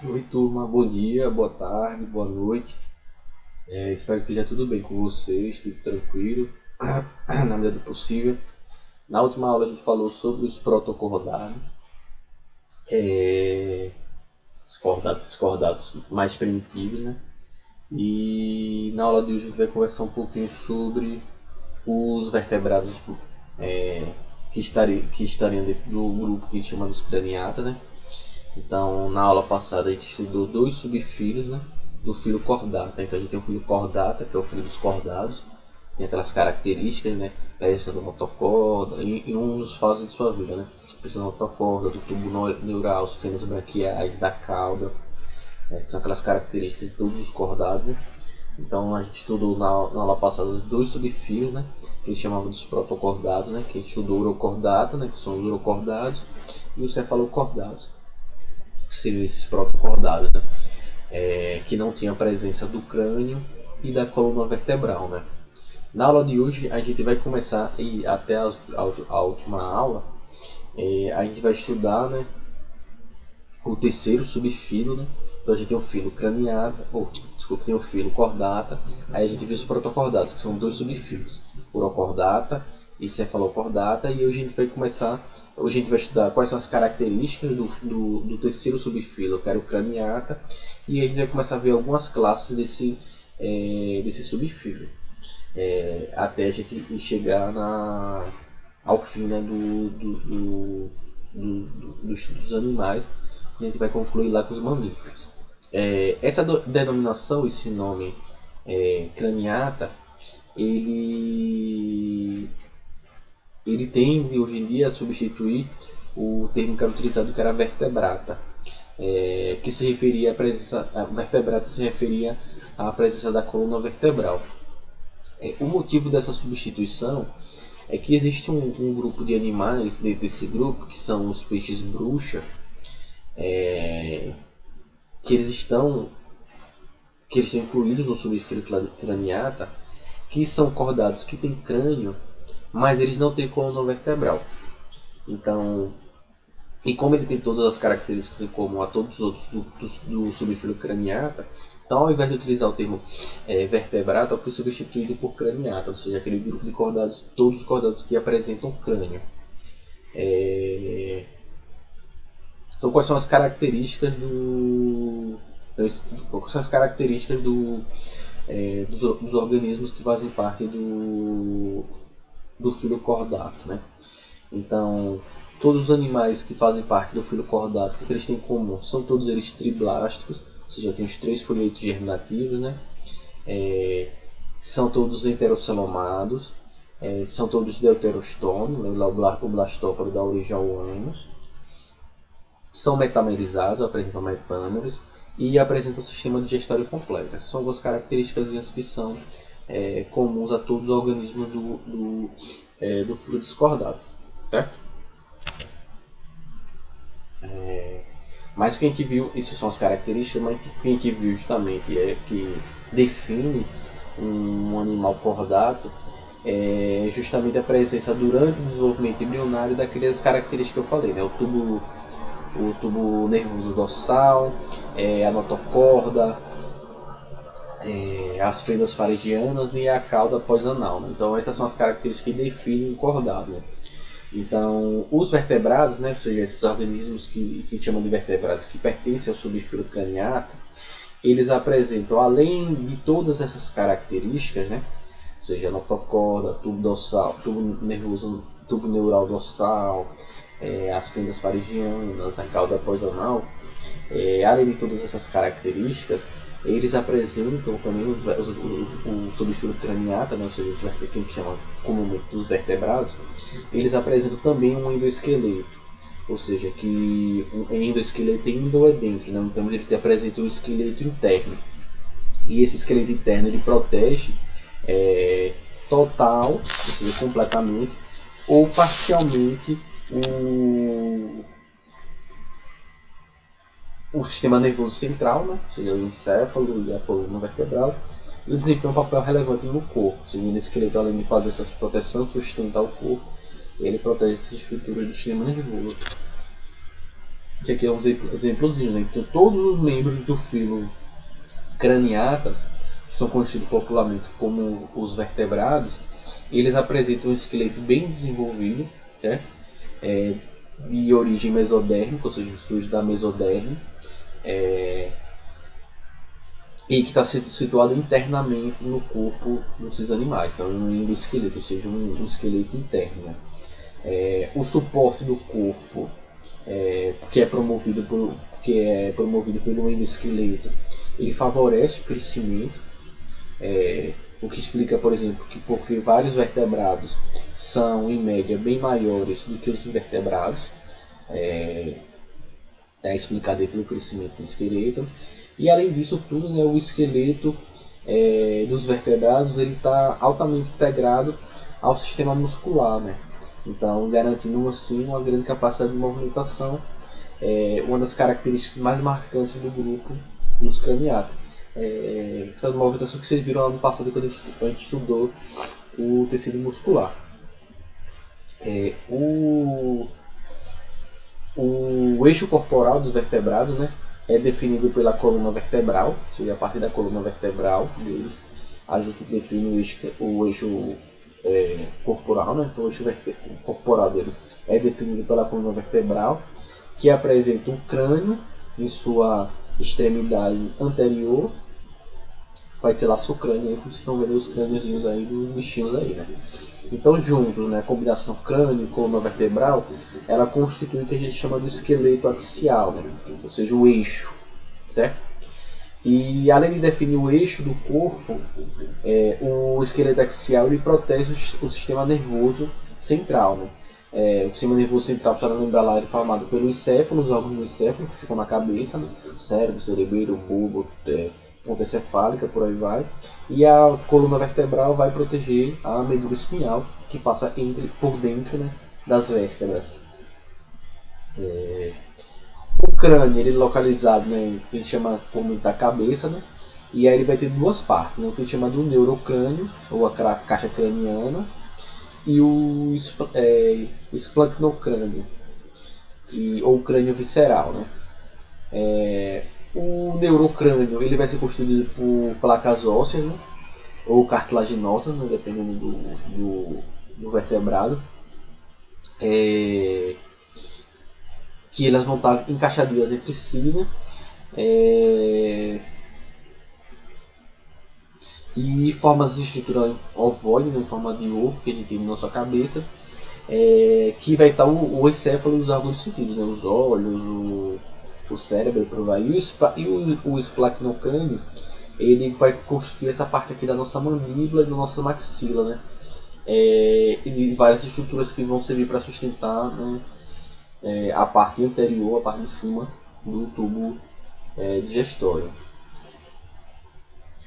Oi, turma, bom dia, boa tarde, boa noite. Espero que esteja tudo bem com vocês, tudo tranquilo, na medida do possível. Na última aula a gente falou sobre os protocordados, é, esses cordados mais primitivos, né? E na aula de hoje a gente vai conversar um pouquinho sobre os vertebrados que estariam dentro do grupo que a gente chama dos craniatas, né? Então, na aula passada a gente estudou dois subfilhos, né, do filo cordata. Então, a gente tem o filo cordata, que é o filo dos cordados, tem aquelas características, né, presença do notocorda, em um dos fases de sua vida, né, presença da notocorda, do tubo neural, os fendas branquiais, da cauda, que são aquelas características de todos os cordados, né. Então, a gente estudou na aula passada os dois subfilhos, né, que eles chamavam dos protocordados, né, que a gente estudou o urocordata, né, que são os urocordados, e os cefalocordados, que seriam esses protocordados, né? Que não tinha a presença do crânio e da coluna vertebral. Né? Na aula de hoje a gente vai começar e até a última aula a gente vai estudar, né, o terceiro subfilo. Né? Então a gente tem o filo craniata, desculpa, tem o filo cordata, aí a gente viu os protocordados, que são dois subfilos, urocordata e cefalocordata, e hoje a gente vai começar, hoje a gente vai estudar quais são as características do terceiro subfilo, que era o craniata, e a gente vai começar a ver algumas classes desse subfilo, até a gente chegar ao fim, né, do estudo dos animais, e a gente vai concluir lá com os mamíferos. Essa denominação, esse nome craniata, ele tende hoje em dia a substituir o termo que era utilizado, que era vertebrata, que se referia à presença, a vertebrata se referia à presença da coluna vertebral. O motivo dessa substituição é que existe um grupo de animais dentro desse grupo, que são os peixes bruxa, que eles estão incluídos no subfilo craniata, que são cordados que têm crânio, mas eles não têm coluna vertebral. Então, e como ele tem todas as características em comum a todos os outros do subfilo craniata, então ao invés de utilizar o termo vertebrata, foi substituído por craniata, ou seja, aquele grupo de cordados, todos os cordados que apresentam crânio. Então, quais são as características dos organismos que fazem parte do filo cordato, né? Então, todos os animais que fazem parte do filo cordato, o que eles têm em comum? São todos eles triblásticos, ou seja, tem os três folhetos germinativos, né? São todos enterocelomados, são todos deuterostômios, o blastóporo dá origem ao ânus, são metamerizados, apresentam metâmeros e apresentam um sistema digestório completo. Essas são algumas características que são comuns a todos os organismos do filo discordado, certo? Mas o que a gente viu, isso são as características, mas o que a gente viu justamente é que define um animal cordato é justamente a presença durante o desenvolvimento embrionário daquelas características que eu falei, né? O tubo nervoso dorsal, a notocorda, as fendas faringianas e a cauda pós-anal. Né? Então essas são as características que definem o cordado. Né? Então os vertebrados, né, ou seja, esses organismos que chamam de vertebrados, que pertencem ao subfilo craniata, eles apresentam, além de todas essas características, né, ou seja, a notocorda, tubo dorsal, tubo nervoso, tubo neural dorsal, as fendas faringianas, a cauda pós-anal, além de todas essas características, eles apresentam também o subfilo craniata, né, ou seja, que a gente chama comumente dos vertebrados, eles apresentam também um endoesqueleto, ou seja, que um endoesqueleto é endoedêntico, né, então ele apresenta um esqueleto interno, e esse esqueleto interno ele protege total, ou seja, completamente ou parcialmente o sistema nervoso central, né? Ou seja, o encéfalo e a coluna vertebral, e desempenha um papel relevante no corpo. O segundo esqueleto, além de fazer essa proteção, sustentar o corpo, ele protege essas estruturas do sistema nervoso. que aqui é um exemplozinho, né? Então, todos os membros do filo Craniatas, que são conhecidos popularmente como os vertebrados, eles apresentam um esqueleto bem desenvolvido, certo? De origem mesodérmica, ou seja, surge da mesoderme, e que está situado internamente no corpo desses animais, então um endoesqueleto, ou seja, um esqueleto interno. Né? O suporte do corpo, que é promovido pelo endoesqueleto, ele favorece o crescimento, o que explica, por exemplo, que porque vários vertebrados são, em média, bem maiores do que os invertebrados, é explicado pelo crescimento do esqueleto. E além disso tudo, né, o esqueleto dos vertebrados está altamente integrado ao sistema muscular, né? Então garantindo assim uma grande capacidade de movimentação, uma das características mais marcantes do grupo dos craniatas. Essa movimentação que vocês viram lá no passado quando a gente estudou o tecido muscular. O eixo corporal dos vertebrados, né, é definido pela coluna vertebral, ou seja, a partir da coluna vertebral deles a gente define o eixo corporal, né? Então o eixo corporal deles é definido pela coluna vertebral, que apresenta um crânio em sua extremidade anterior. Vai ter lá seu crânio aí, como vocês estão vendo os crâniozinhos aí dos bichinhos aí, né? Então juntos, né, a combinação crânio e coluna vertebral, ela constitui o que a gente chama de esqueleto axial, né? Ou seja, o eixo, certo? E além de definir o eixo do corpo, o esqueleto axial ele protege o sistema nervoso central, né? O sistema nervoso central, para lembrar lá, é formado pelo encéfalo, os órgãos do encéfalo que ficam na cabeça, né? O cérebro, o cerebelo, o bulbo, ponta encefálica, por aí vai. E a coluna vertebral vai proteger a medula espinhal, que passa por dentro, né, das vértebras. O crânio ele é localizado, né, que a gente chama como da cabeça, né, e aí ele vai ter duas partes, né, o que a gente chama do neurocrânio, ou a caixa craniana, e o esplancnocrânio, ou crânio visceral. Né. O neurocrânio ele vai ser constituído por placas ósseas, né, ou cartilaginosas, né, dependendo do vertebrado, que elas vão estar encaixadinhas entre si, né, e forma as estruturas ovoide, né, em forma de ovo que a gente tem na nossa cabeça, que vai estar o encéfalo e os órgãos dos sentidos, né, os olhos, o cérebro, por aí. E o esplancnocrânio ele vai constituir essa parte aqui da nossa mandíbula e da nossa maxila, né? E de várias estruturas que vão servir para sustentar, né, a parte anterior, a parte de cima do tubo digestório.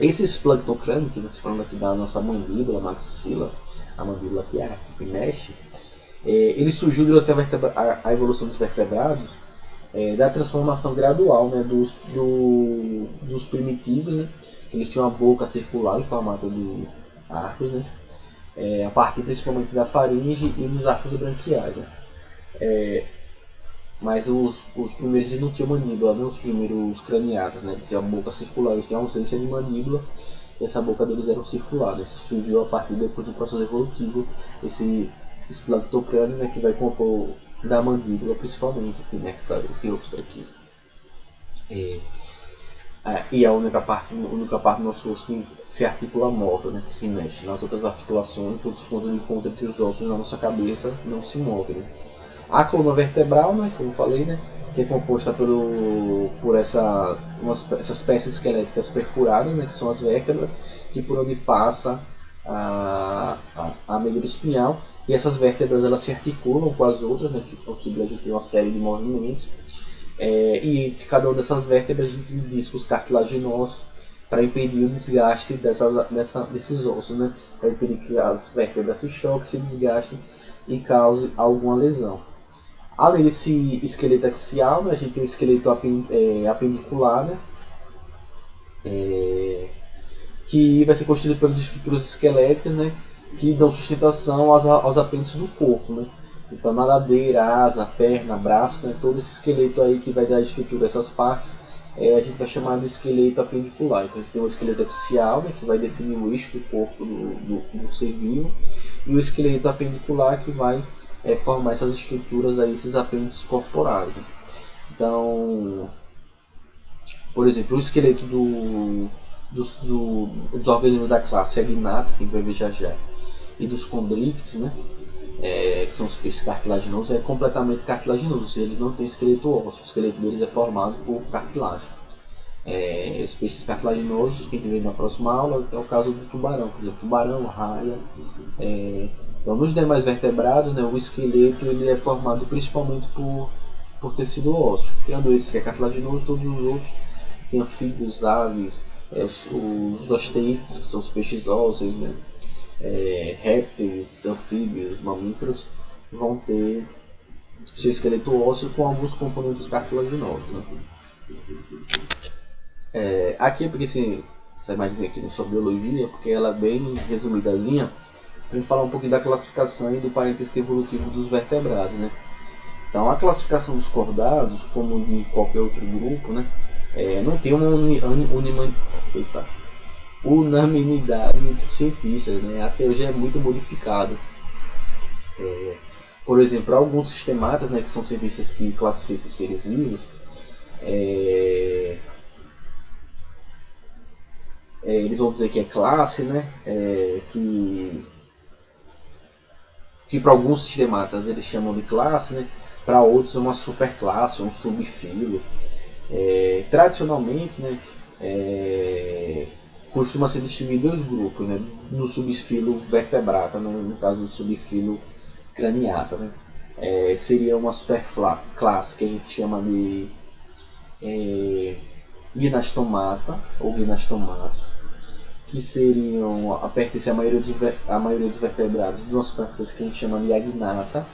Esse esplancnocrânio, que está se falando aqui da nossa mandíbula, maxila, a mandíbula aqui é a que mexe, ele surgiu durante a evolução dos vertebrados, da transformação gradual, né, dos primitivos, né? Eles tinham uma boca circular em formato de arcos, né? A partir principalmente da faringe e dos arcos branquiais. Né? Mas os primeiros eles não tinham mandíbula, né? Os primeiros craniatas, né? Eles tinham a boca circular, eles tinham ausência de mandíbula, e essa boca deles era circular. Né? Isso surgiu a partir depois do processo evolutivo, esse esplancnocrânio, né, que vai compor da mandíbula principalmente, aqui, né, esse osso aqui. E a única parte do nosso osso que se articula móvel, né, que se mexe. Nas outras articulações, os outros pontos de encontro entre os ossos na nossa cabeça não se movem. Né. A coluna vertebral, né, como eu falei, né, que é composta por essas peças esqueléticas perfuradas, né, que são as vértebras, que por onde passa a medula espinhal, e essas vértebras elas se articulam com as outras, né, que possibilita a gente ter uma série de movimentos, e entre cada uma dessas vértebras a gente tem discos cartilaginosos para impedir o desgaste desses ossos, né, para impedir que as vértebras se choquem, se desgastem e cause alguma lesão. Além desse esqueleto axial, né, a gente tem o esqueleto apendicular, né, que vai ser constituído pelas estruturas esqueléticas, né, que dão sustentação aos apêndices do corpo. Né. Então nadadeira, asa, perna, braço, né, todo esse esqueleto aí que vai dar estrutura a essas partes, a gente vai chamar de esqueleto apendicular. Então a gente tem o esqueleto axial, né, que vai definir o eixo do corpo do ser vivo, e o esqueleto apendicular que vai formar essas estruturas aí, esses apêndices corporais. Né? Então, por exemplo, o esqueleto dos organismos da classe Agnata, que a gente vai ver já já, e dos condrictes, né, que são os peixes cartilaginosos, é completamente cartilaginoso. Eles não têm esqueleto ósseo, o esqueleto deles é formado por cartilagem. Os peixes cartilaginosos, que a gente vê na próxima aula, é o caso do tubarão, por exemplo, tubarão, raia. Então, nos demais vertebrados, né, o esqueleto ele é formado principalmente por tecido ósseo. Tirando esse que é cartilaginoso, todos os outros, tem anfíbios, aves, os osteítes, que são os peixes ósseos, né, répteis, anfíbios, mamíferos, vão ter seu esqueleto ósseo com alguns componentes cartilaginosos. Né? Aqui, porque essa imagem aqui não sobre biologia, porque ela é bem resumidazinha, para gente falar um pouquinho da classificação e do parentesco evolutivo dos vertebrados. Né? Então, a classificação dos cordados, como de qualquer outro grupo, né, não tem uma unanimidade entre os cientistas, né? Até hoje é muito modificado. Por exemplo, alguns sistematas, né, que são cientistas que classificam os seres vivos, eles vão dizer que é classe, né, que para alguns sistematas eles chamam de classe, né, para outros é uma superclasse, um subfilo. Tradicionalmente, né, costuma se distribuir em dois grupos, né, no subfilo vertebrata, né, no caso do subfilo craniata. Né, seria uma superclasse que a gente chama de gnastomata ou gnastomatos, que seriam a pertencer à maioria dos vertebrados de uma superclasse que a gente chama de agnata,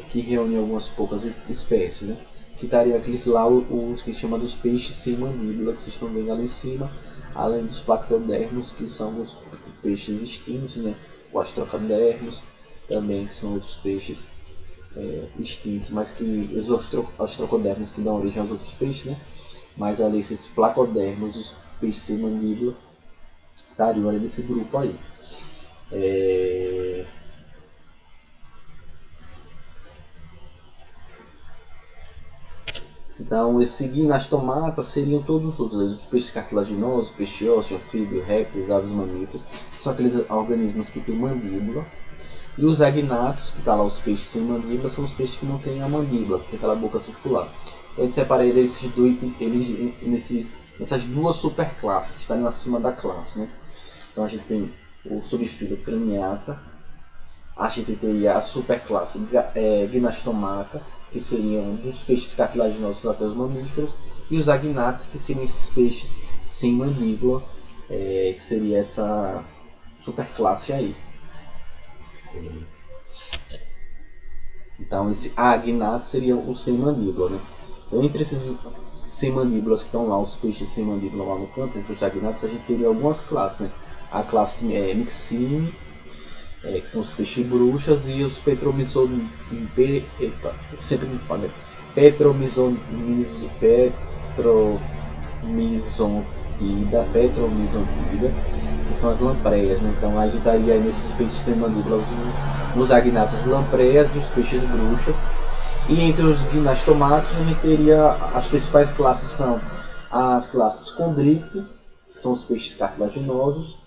que reúne algumas poucas espécies, né? Que estariam aqueles lá, os que chama dos peixes sem mandíbula, que vocês estão vendo ali em cima, além dos plactodermos, que são os peixes extintos, né? O astrocadermos também, que são outros peixes extintos, mas que os astrocodermos que dão origem aos outros peixes, né? Mas ali esses placodermos, os peixes sem mandíbula, estariam ali nesse grupo aí. Então, esse gnastomata seriam todos os outros, os peixes cartilaginosos, peixe ósseo, anfíbio, répteis, aves, mamíferos, são aqueles organismos que têm mandíbula. E os agnatos, que está lá os peixes sem mandíbula, são os peixes que não têm a mandíbula, que tem aquela boca circular. Então a gente separa eles nessas duas superclasses que estão acima da classe. Né? Então a gente tem o subfilo craniata, a gente teria a superclasse gnastomata, que seriam dos peixes cartilaginosos até os mamíferos, e os agnatos, que seriam esses peixes sem mandíbula, que seria essa superclasse aí. Então esse agnato seria o sem mandíbula, né? Então entre esses sem mandíbulas que estão lá, os peixes sem mandíbula lá no canto, entre os agnatos, a gente teria algumas classes, né? A classe Myxine, que são os peixes bruxas, e os petromizontida, que são as lampreias, né? Então a gente estaria nesses peixes sem mandíbula, nos agnatos as lampreias e os peixes bruxas. E entre os gnastomatos a gente teria as principais classes, são as classes Chondricti, que são os peixes cartilaginosos,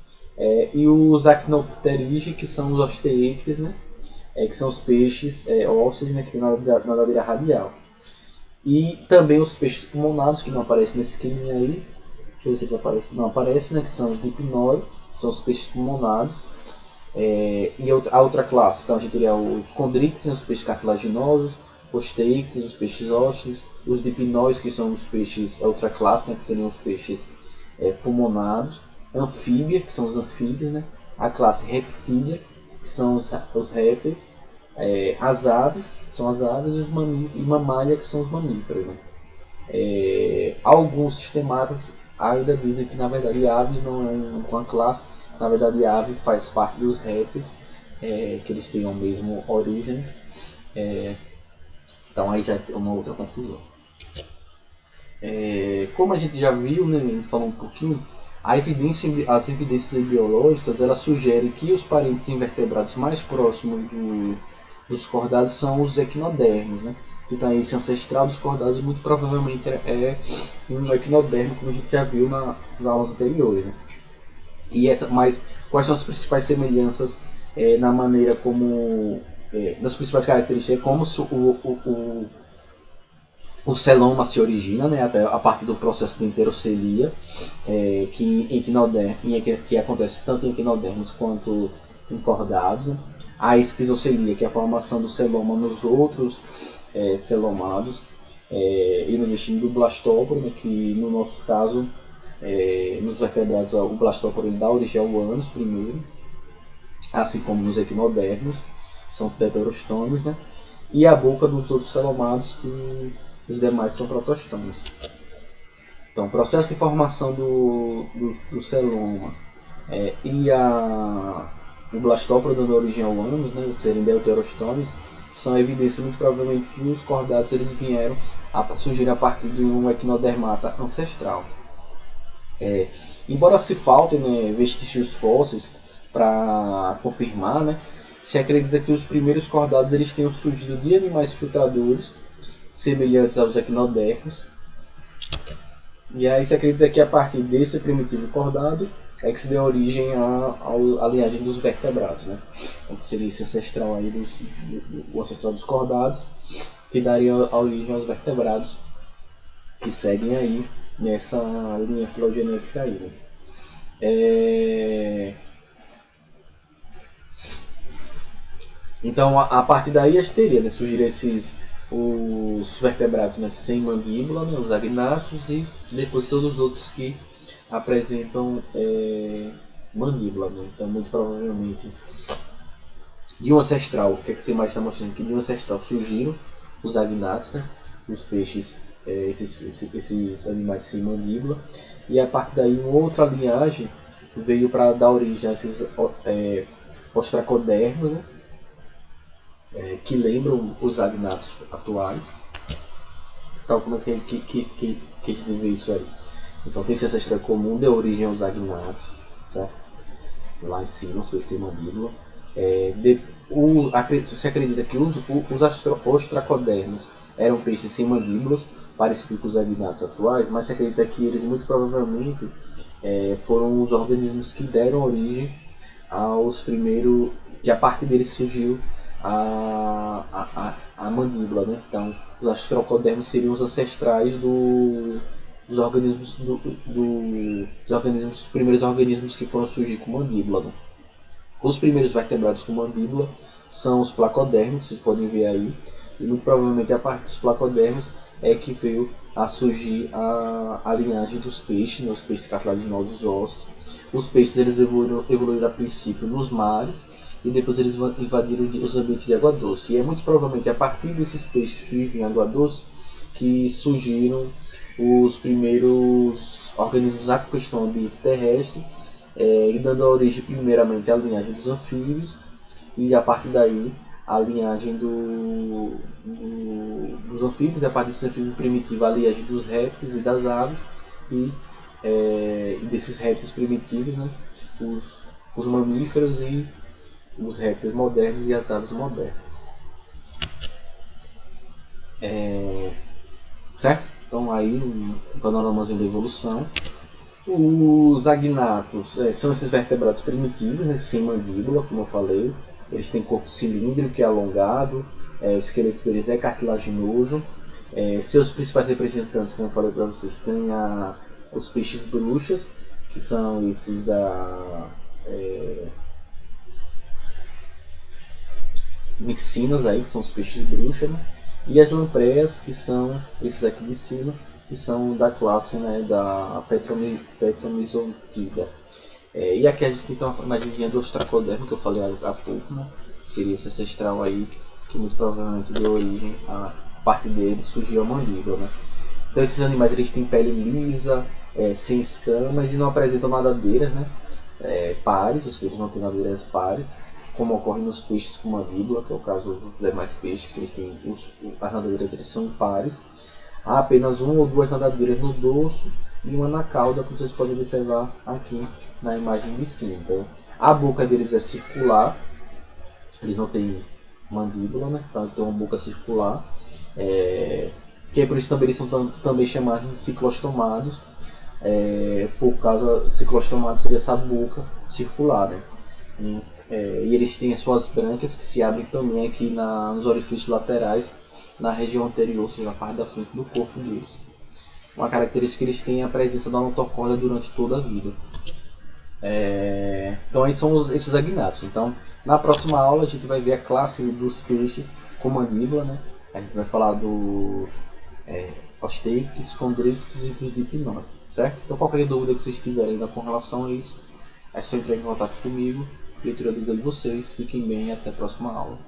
e os Actinopterigi, que são os osteíctes, né? Que são os peixes ósseos, né? Que tem nadadeira radial. E também os peixes pulmonados, que não aparecem nesse esqueminha aí. Deixa eu ver se eles aparecem. Não aparecem, né? Que são os dipnoi, que são os peixes pulmonados. E a outra classe, então a gente teria os Chondrictes, né? Os peixes cartilaginosos, os osteíctes, os peixes ósseos, os dipnóis, que são os peixes, a outra classe, né? Que seriam os peixes pulmonados. Anfíbia, que são os anfíbios, né? A classe Reptilia, que são os répteis, as aves, que são as aves, e os mamíferos, e mamália, que são os mamíferos. Né? Alguns sistematas ainda dizem que na verdade aves não é uma classe, na verdade a ave faz parte dos répteis, que eles tenham a mesma origem. Então aí já é uma outra confusão. Como a gente já viu, né, a gente falou um pouquinho, as evidências biológicas elas sugerem que os parentes invertebrados mais próximos dos cordados são os equinodermos, né? Então esse ancestral dos cordados muito provavelmente é um equinodermo, como a gente já viu nas aulas anteriores, né? Mas quais são as principais semelhanças na maneira como das principais características é como o celoma se origina, né, a partir do processo de enterocelia, que acontece tanto em equinodermos quanto em cordados, né? A esquizocelia, que é a formação do celoma nos outros celomados, e no destino do blastóporo, né, que no nosso caso, nos vertebrados, o blastóporo dá origem ao ânus primeiro, assim como nos equinodermos, são heterostômios, né? E a boca dos outros celomados, que os demais são protostômios. Então, o processo de formação do celoma e o blastóporo dando origem ao ânus, né, serem deuterostômios, são evidências muito provavelmente que os cordados eles vieram a surgir a partir de um equinodermata ancestral. Embora se faltem, né, vestígios fósseis para confirmar, né, se acredita que os primeiros cordados eles tenham surgido de animais filtradores semelhantes aos equinodermos. E aí se acredita que a partir desse primitivo cordado é que se deu origem à linhagem dos vertebrados, né? Então, que seria esse ancestral aí o ancestral dos cordados, que daria a origem aos vertebrados que seguem aí nessa linha filogenética aí, né? Então a partir daí a gente teria, né, surgir os vertebrados, né, sem mandíbula, né, os agnatos, e depois todos os outros que apresentam mandíbula, né? Então muito provavelmente de um ancestral, o que é que você mais está mostrando? Que de um ancestral surgiram os agnatos, né, os peixes, esses animais sem mandíbula, e a partir daí uma outra linhagem veio para dar origem a esses ostracodermos, né, que lembram os agnatos atuais. Então como é que a gente vê isso aí? Então tem esse ancestral comum, deu origem aos agnatos, certo? Lá em cima, os peixes sem mandíbula. Se acredita que os ostracodermos eram peixes sem mandíbulas, parecidos com os agnatos atuais, mas se acredita que eles muito provavelmente foram os organismos que deram origem aos primeiros, que a partir deles surgiu a mandíbula, né? Então os ostracodermos seriam os ancestrais dos organismos dos primeiros organismos que foram surgir com mandíbula, né? Os primeiros vertebrados com mandíbula são os placodermos, vocês podem ver aí, e muito provavelmente a partir dos placodermos é que veio a surgir a linhagem dos peixes, né, os peixes cartilaginosos ósseos. Os peixes eles evoluíram a princípio nos mares e depois eles invadiram os ambientes de água doce. E é muito provavelmente a partir desses peixes que vivem em água doce que surgiram os primeiros organismos aquáticos no ambiente terrestre, e dando origem primeiramente à linhagem dos anfíbios, e a partir daí a linhagem dos anfíbios, e a partir desses anfíbios primitivos a linhagem dos répteis e das aves, e desses répteis primitivos, né, os mamíferos e os répteis modernos e as aves modernas. Certo? Então aí um panoramazinho da evolução. Os agnatos são esses vertebrados primitivos, né, sem mandíbula, como eu falei. Eles têm corpo cilíndrico e alongado, o esqueleto deles é cartilaginoso. Seus principais representantes, como eu falei para vocês, tem os peixes bruxas, que são esses mixinos aí, que são os peixes bruxas, né? E as lampreias, que são esses aqui de cima, que são da classe, né, da Petromizontida. E aqui a gente tem uma imagenzinha do ostracodermo que eu falei há pouco, né? Seria esse ancestral aí que muito provavelmente deu origem a parte dele surgiu a mandíbula, né? Então esses animais eles têm pele lisa, sem escamas e não apresentam nadadeiras, né? Pares, ou seja, eles não têm nadadeiras pares. como ocorre nos peixes com mandíbula, que é o caso dos demais peixes, que eles têm as nadadeiras eles são pares. Há apenas uma ou duas nadadeiras no dorso e uma na cauda, como vocês podem observar aqui na imagem de cima. Então, a boca deles é circular, eles não têm mandíbula, né? Então tem uma boca circular, que é por isso também eles são também chamados de ciclostomados, por causa ciclostomado seria essa boca circular, né? E eles têm as suas brânquias que se abrem também aqui nos orifícios laterais, na região anterior, ou seja, na parte da frente do corpo deles. Uma característica que eles têm é a presença da notocorda durante toda a vida. Então aí são esses agnatos. Então na próxima aula a gente vai ver a classe dos peixes com mandíbula, né? A gente vai falar do Osteichthyes, Chondrichthyes e dos Dipnoi, certo? Então qualquer dúvida que vocês tiverem com relação a isso, é só entrar em contato comigo. Eu tiro a dúvida de vocês. Fiquem bem e até a próxima aula.